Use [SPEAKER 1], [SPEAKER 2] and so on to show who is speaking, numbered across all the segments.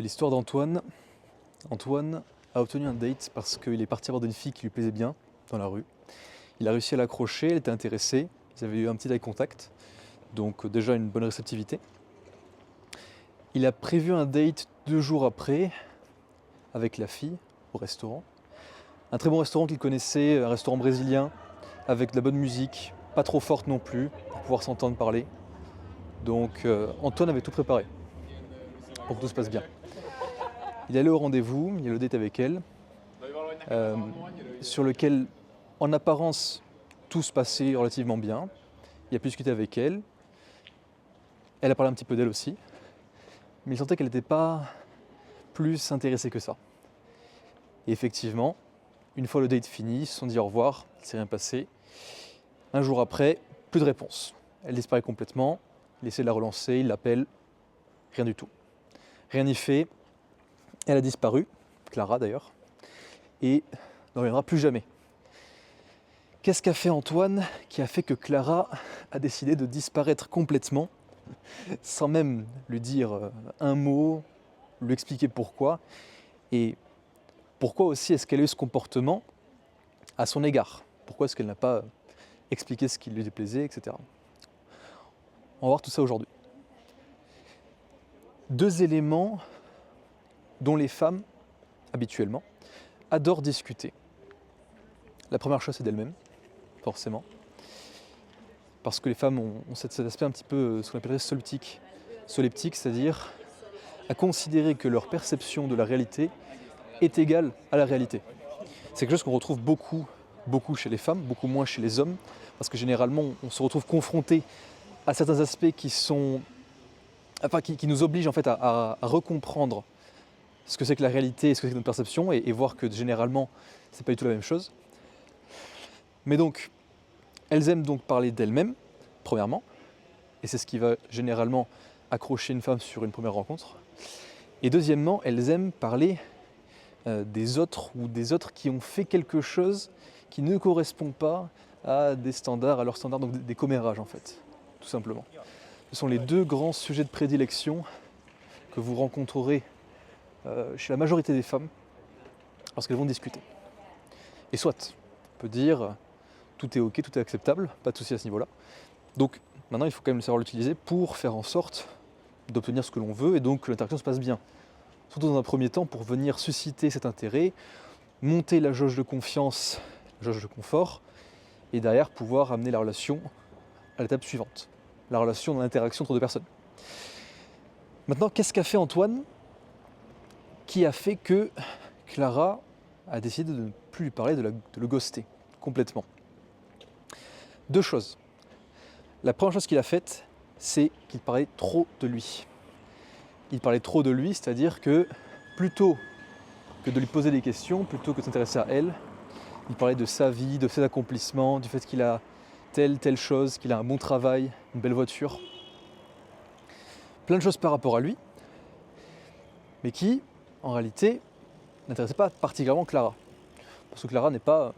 [SPEAKER 1] C'est l'histoire d'Antoine. Antoine a obtenu un date parce qu'il est parti voir une fille qui lui plaisait bien dans la rue. Il a réussi à l'accrocher, elle était intéressée, ils avaient eu un petit eye contact, donc déjà une bonne réceptivité. Il a prévu un date 2 jours après avec la fille au restaurant. Un très bon restaurant qu'il connaissait, un restaurant brésilien avec de la bonne musique, pas trop forte non plus, pour pouvoir s'entendre parler. Donc Antoine avait tout préparé pour que tout se passe bien. Il est allé au rendez-vous, il y a le date avec elle, sur lequel, en apparence, tout se passait relativement bien. Il a pu discuter avec elle. Elle a parlé un petit peu d'elle aussi. Mais il sentait qu'elle n'était pas plus intéressée que ça. Et effectivement, une fois le date fini, ils se sont dit au revoir, il ne s'est rien passé. Un jour après, plus de réponse. Elle disparaît complètement, il essaie de la relancer, il l'appelle, rien du tout. Rien n'y fait. Elle a disparu, Clara d'ailleurs, et ne reviendra plus jamais. Qu'est-ce qu'a fait Antoine qui a fait que Clara a décidé de disparaître complètement, sans même lui dire un mot, lui expliquer pourquoi, et pourquoi aussi est-ce qu'elle a eu ce comportement à son égard? Pourquoi est-ce qu'elle n'a pas expliqué ce qui lui déplaisait, etc. On va voir tout ça aujourd'hui. 2 éléments dont les femmes, habituellement, adorent discuter. La première chose, c'est d'elles-mêmes, forcément. Parce que les femmes ont cet aspect un petit peu, ce qu'on appellerait soliptique, c'est-à-dire à considérer que leur perception de la réalité est égale à la réalité. C'est quelque chose qu'on retrouve beaucoup chez les femmes, beaucoup moins chez les hommes, parce que généralement, on se retrouve confronté à certains aspects qui nous obligent en fait à recomprendre ce que c'est que la réalité et ce que c'est que notre perception, et voir que généralement, c'est pas du tout la même chose. Mais donc, elles aiment donc parler d'elles-mêmes, premièrement, et c'est ce qui va généralement accrocher une femme sur une première rencontre. Et deuxièmement, elles aiment parler des autres, ou des autres qui ont fait quelque chose qui ne correspond pas à des standards, à leurs standards, donc des commérages en fait, tout simplement. Ce sont les 2 grands sujets de prédilection que vous rencontrerez chez la majorité des femmes lorsqu'elles vont discuter. Et soit, on peut dire tout est ok, tout est acceptable, pas de souci à ce niveau-là. Donc maintenant il faut quand même savoir l'utiliser pour faire en sorte d'obtenir ce que l'on veut et donc que l'interaction se passe bien. Surtout dans un premier temps pour venir susciter cet intérêt, monter la jauge de confiance, la jauge de confort, et derrière pouvoir amener la relation à l'étape suivante, la relation dans l'interaction entre 2 personnes. Maintenant, qu'est-ce qu'a fait Antoine qui a fait que Clara a décidé de ne plus lui parler, de le ghoster complètement? 2 choses. La première chose qu'il a faite, c'est qu'il parlait trop de lui. Il parlait trop de lui, c'est-à-dire que plutôt que de lui poser des questions, plutôt que de s'intéresser à elle, il parlait de sa vie, de ses accomplissements, du fait qu'il a telle chose, qu'il a un bon travail, une belle voiture. Plein de choses par rapport à lui, mais qui, en réalité, n'intéressait pas particulièrement Clara. Parce que Clara n'est pas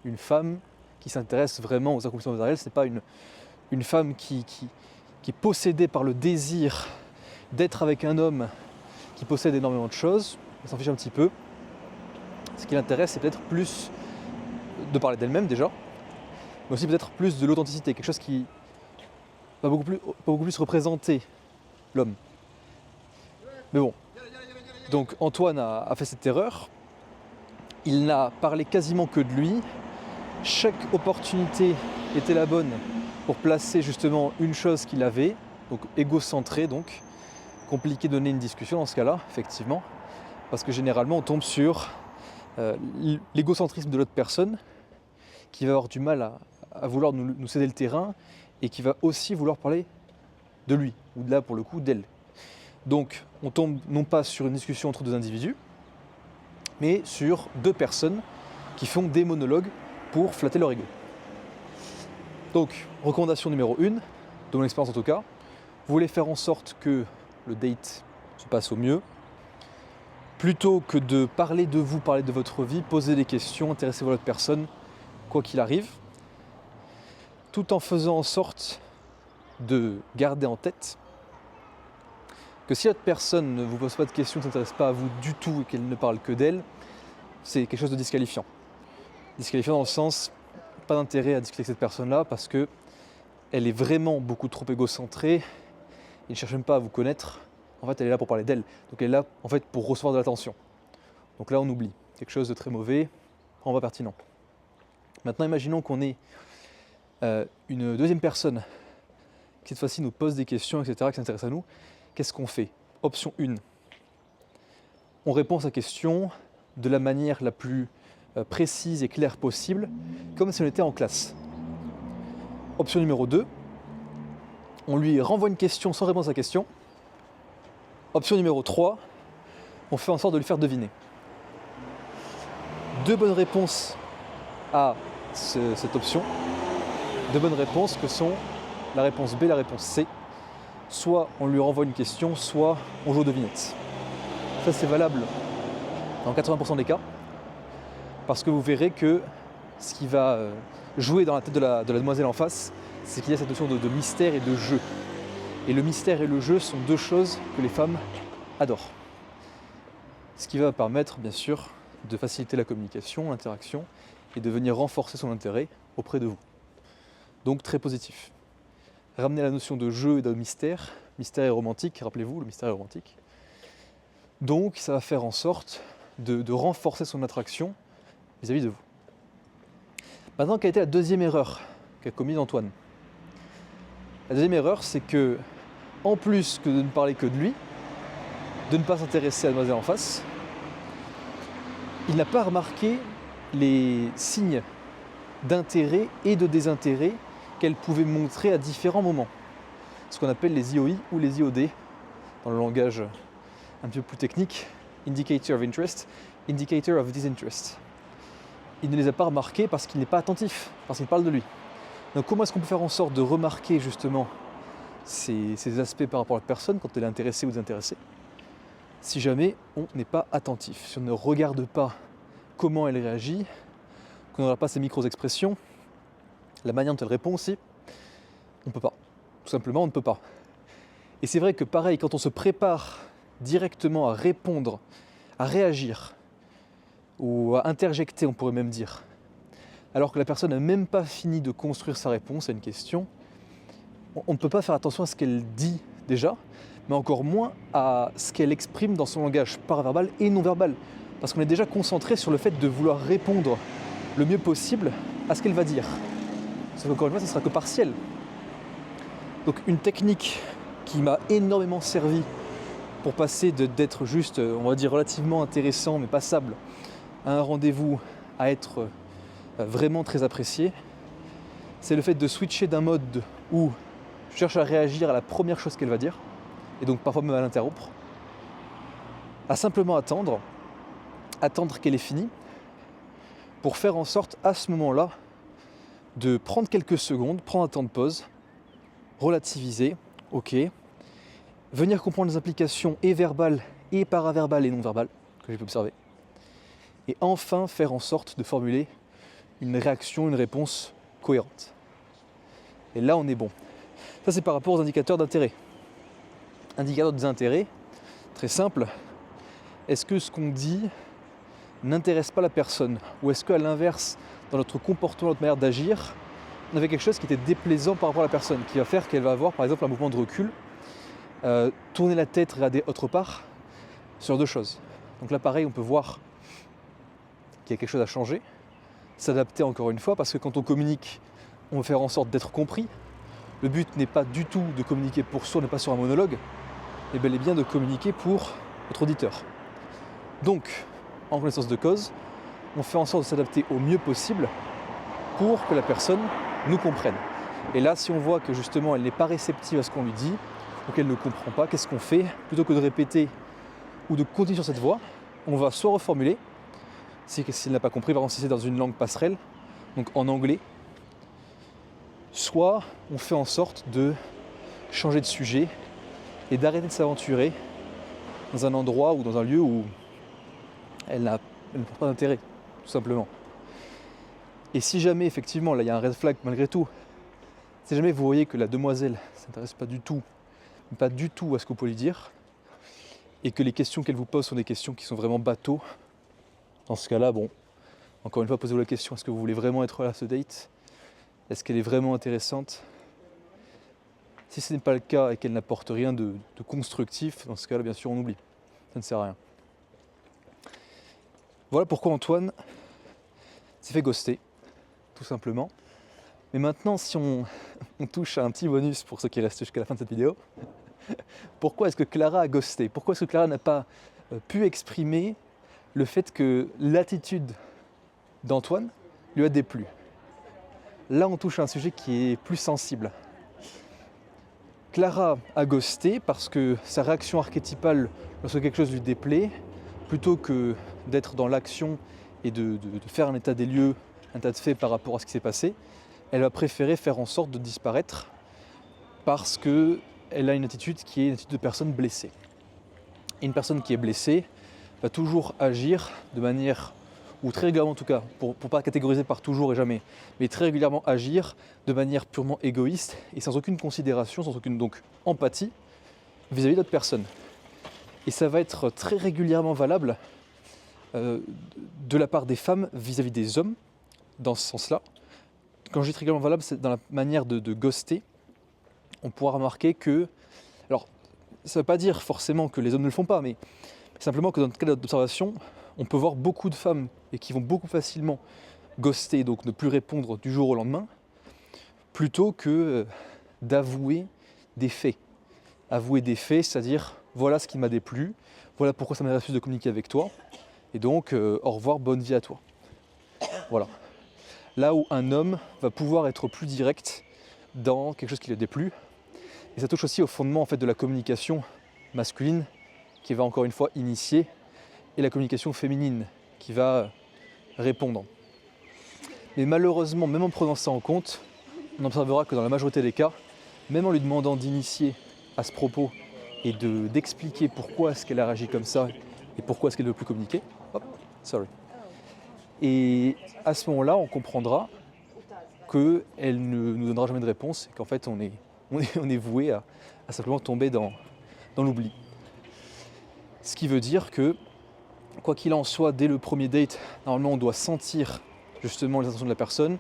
[SPEAKER 1] une femme qui s'intéresse vraiment aux accomplissements matériels, ce n'est pas une femme qui est possédée par le désir d'être avec un homme qui possède énormément de choses. Elle s'en fiche un petit peu. Ce qui l'intéresse, c'est peut-être plus de parler d'elle-même déjà, mais aussi peut-être plus de l'authenticité, quelque chose qui va beaucoup plus représenter l'homme. Mais bon, donc Antoine a fait cette erreur. Il n'a parlé quasiment que de lui. Chaque opportunité était la bonne pour placer justement une chose qu'il avait, donc égocentré, donc compliqué de donner une discussion dans ce cas-là, effectivement, parce que généralement on tombe sur l'égocentrisme de l'autre personne qui va avoir du mal à vouloir nous céder le terrain et qui va aussi vouloir parler de lui, ou de là pour le coup d'elle. Donc on tombe non pas sur une discussion entre 2 individus, mais sur 2 personnes qui font des monologues pour flatter leur ego. Donc, recommandation numéro 1, de mon expérience en tout cas, vous voulez faire en sorte que le date se passe au mieux, plutôt que de parler de vous, parler de votre vie, poser des questions, intéressez-vous à l'autre personne, quoi qu'il arrive, tout en faisant en sorte de garder en tête que si l'autre personne ne vous pose pas de questions, ne s'intéresse pas à vous du tout et qu'elle ne parle que d'elle, c'est quelque chose de disqualifiant. Disqualifiant dans le sens, pas d'intérêt à discuter avec cette personne-là parce que elle est vraiment beaucoup trop égocentrée, elle ne cherche même pas à vous connaître. En fait, elle est là pour parler d'elle. Donc elle est là en fait pour recevoir de l'attention. Donc là, on oublie quelque chose de très mauvais, vraiment pas pertinent. Maintenant, imaginons qu'on ait une deuxième personne qui cette fois-ci nous pose des questions, etc., qui s'intéresse à nous. Qu'est-ce qu'on fait? Option 1. On répond à sa question de la manière la plus précise et claire possible, comme si on était en classe. Option numéro 2. On lui renvoie une question sans répondre à sa question. Option numéro 3. On fait en sorte de lui faire deviner. 2 bonnes réponses à cette option. 2 bonnes réponses que sont la réponse B et la réponse C. Soit on lui renvoie une question, soit on joue aux devinettes. Ça c'est valable dans 80% des cas, parce que vous verrez que ce qui va jouer dans la tête de la demoiselle en face, c'est qu'il y a cette notion de mystère et de jeu. Et le mystère et le jeu sont 2 choses que les femmes adorent. Ce qui va permettre bien sûr de faciliter la communication, l'interaction, et de venir renforcer son intérêt auprès de vous. Donc très positif. Ramener la notion de jeu et de mystère et romantique, rappelez-vous, le mystère est romantique. Donc ça va faire en sorte de renforcer son attraction vis-à-vis de vous. Maintenant, quelle a été la deuxième erreur qu'a commise Antoine? La deuxième erreur, c'est que, en plus que de ne parler que de lui, de ne pas s'intéresser à la demoiselle en face, il n'a pas remarqué les signes d'intérêt et de désintérêt qu'elle pouvait montrer à différents moments. Ce qu'on appelle les IOI ou les IOD, dans le langage un peu plus technique, Indicator of Interest, Indicator of Disinterest. Il ne les a pas remarqués parce qu'il n'est pas attentif, parce qu'il parle de lui. Donc comment est-ce qu'on peut faire en sorte de remarquer justement ces aspects par rapport à la personne quand elle est intéressée ou désintéressée, si jamais on n'est pas attentif, si on ne regarde pas comment elle réagit, qu'on n'aura pas ses micro-expressions, la manière dont elle répond aussi, on ne peut pas. Tout simplement, on ne peut pas. Et c'est vrai que pareil, quand on se prépare directement à répondre, à réagir, ou à interjecter, on pourrait même dire, alors que la personne n'a même pas fini de construire sa réponse à une question, on ne peut pas faire attention à ce qu'elle dit déjà, mais encore moins à ce qu'elle exprime dans son langage paraverbal et non verbal. Parce qu'on est déjà concentré sur le fait de vouloir répondre le mieux possible à ce qu'elle va dire. Sauf qu'encore une fois, ce ne sera que partiel. Donc une technique qui m'a énormément servi pour passer d'être juste, on va dire, relativement intéressant, mais passable, à un rendez-vous, à être vraiment très apprécié, c'est le fait de switcher d'un mode où je cherche à réagir à la première chose qu'elle va dire, et donc parfois même à l'interrompre, à simplement attendre qu'elle ait fini, pour faire en sorte à ce moment-là de prendre quelques secondes, prendre un temps de pause, relativiser, ok, venir comprendre les implications et verbales et paraverbales et non verbales que j'ai pu observer, et enfin faire en sorte de formuler une réaction, une réponse cohérente. Et là on est bon. Ça c'est par rapport aux indicateurs d'intérêt. Indicateurs de désintérêt, très simple, est-ce que ce qu'on dit n'intéresse pas la personne? Ou est-ce qu'à l'inverse, dans notre comportement, notre manière d'agir, on avait quelque chose qui était déplaisant par rapport à la personne, qui va faire qu'elle va avoir par exemple un mouvement de recul, tourner la tête, regarder autre part, ce genre de choses. Donc là pareil, on peut voir qu'il y a quelque chose à changer, s'adapter encore une fois, parce que quand on communique, on veut faire en sorte d'être compris. Le but n'est pas du tout de communiquer pour soi, on n'est pas sur un monologue, mais bel et bien de communiquer pour notre auditeur. Donc, en connaissance de cause, on fait en sorte de s'adapter au mieux possible pour que la personne nous comprenne. Et là, si on voit que justement elle n'est pas réceptive à ce qu'on lui dit, ou qu'elle ne comprend pas, qu'est-ce qu'on fait? Plutôt que de répéter ou de continuer sur cette voie, on va soit reformuler, si elle n'a pas compris, par exemple si c'est dans une langue passerelle, donc en anglais, soit on fait en sorte de changer de sujet et d'arrêter de s'aventurer dans un endroit ou dans un lieu où elle ne porte pas d'intérêt, tout simplement. Et si jamais, effectivement, là il y a un red flag malgré tout, si jamais vous voyez que la demoiselle ne s'intéresse pas du tout à ce que vous pouvez lui dire, et que les questions qu'elle vous pose sont des questions qui sont vraiment bateaux, dans ce cas-là, bon, encore une fois, posez-vous la question, est-ce que vous voulez vraiment être là à ce date? Est-ce qu'elle est vraiment intéressante? Si ce n'est pas le cas et qu'elle n'apporte rien de constructif, dans ce cas-là, bien sûr, on oublie. Ça ne sert à rien. Voilà pourquoi Antoine s'est fait ghoster, tout simplement. Mais maintenant, si on touche à un petit bonus pour ceux qui restent jusqu'à la fin de cette vidéo, pourquoi est-ce que Clara a ghosté? Pourquoi est-ce que Clara n'a pas pu exprimer le fait que l'attitude d'Antoine lui a déplu? Là, on touche à un sujet qui est plus sensible. Clara a ghosté parce que sa réaction archétypale lorsque quelque chose lui déplaît, plutôt que d'être dans l'action et de faire un état des lieux, un état de fait par rapport à ce qui s'est passé, elle va préférer faire en sorte de disparaître parce qu'elle a une attitude qui est une attitude de personne blessée. Et une personne qui est blessée va toujours agir de manière, ou très régulièrement en tout cas, pour ne pas catégoriser par toujours et jamais, mais très régulièrement agir de manière purement égoïste et sans aucune considération, sans aucune donc empathie vis-à-vis d'autres personnes. Et ça va être très régulièrement valable de la part des femmes vis-à-vis des hommes, dans ce sens-là. Quand je dis très régulièrement valable, c'est dans la manière de ghoster. On pourra remarquer que, alors ça ne veut pas dire forcément que les hommes ne le font pas, mais simplement que dans notre cas d'observation, on peut voir beaucoup de femmes et qui vont beaucoup facilement ghoster, donc ne plus répondre du jour au lendemain, plutôt que d'avouer des faits. Avouer des faits, c'est-à-dire voilà ce qui m'a déplu, voilà pourquoi ça m'a refusé de communiquer avec toi, et donc au revoir, bonne vie à toi. Voilà. Là où un homme va pouvoir être plus direct dans quelque chose qui lui a déplu, et ça touche aussi au fondement en fait, de la communication masculine, qui va encore une fois initier, et la communication féminine, qui va répondre. Mais malheureusement, même en prenant ça en compte, on observera que dans la majorité des cas, même en lui demandant d'initier à ce propos et d'expliquer pourquoi est-ce qu'elle a réagi comme ça et pourquoi est-ce qu'elle ne veut plus communiquer, et à ce moment-là, on comprendra qu'elle ne nous donnera jamais de réponse et qu'en fait on est voué à simplement tomber dans l'oubli. Ce qui veut dire que, quoi qu'il en soit, dès le premier date, normalement on doit sentir justement les intentions de la personne,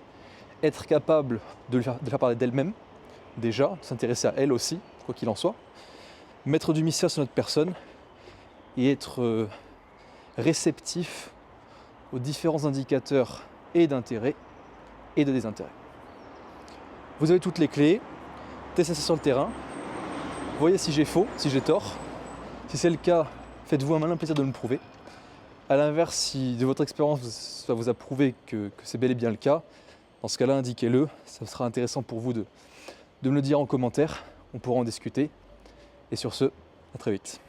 [SPEAKER 1] être capable de faire parler d'elle-même, déjà, s'intéresser à elle aussi, quoi qu'il en soit, mettre du mystère sur notre personne et être réceptif aux différents indicateurs et d'intérêt et de désintérêt. Vous avez toutes les clés, testez ça sur le terrain, voyez si j'ai faux, si j'ai tort. Si c'est le cas, faites-vous un malin plaisir de me le prouver. A l'inverse, si de votre expérience ça vous a prouvé que c'est bel et bien le cas, dans ce cas-là, indiquez-le. Ça sera intéressant pour vous de me le dire en commentaire. On pourra en discuter. Et sur ce, à très vite.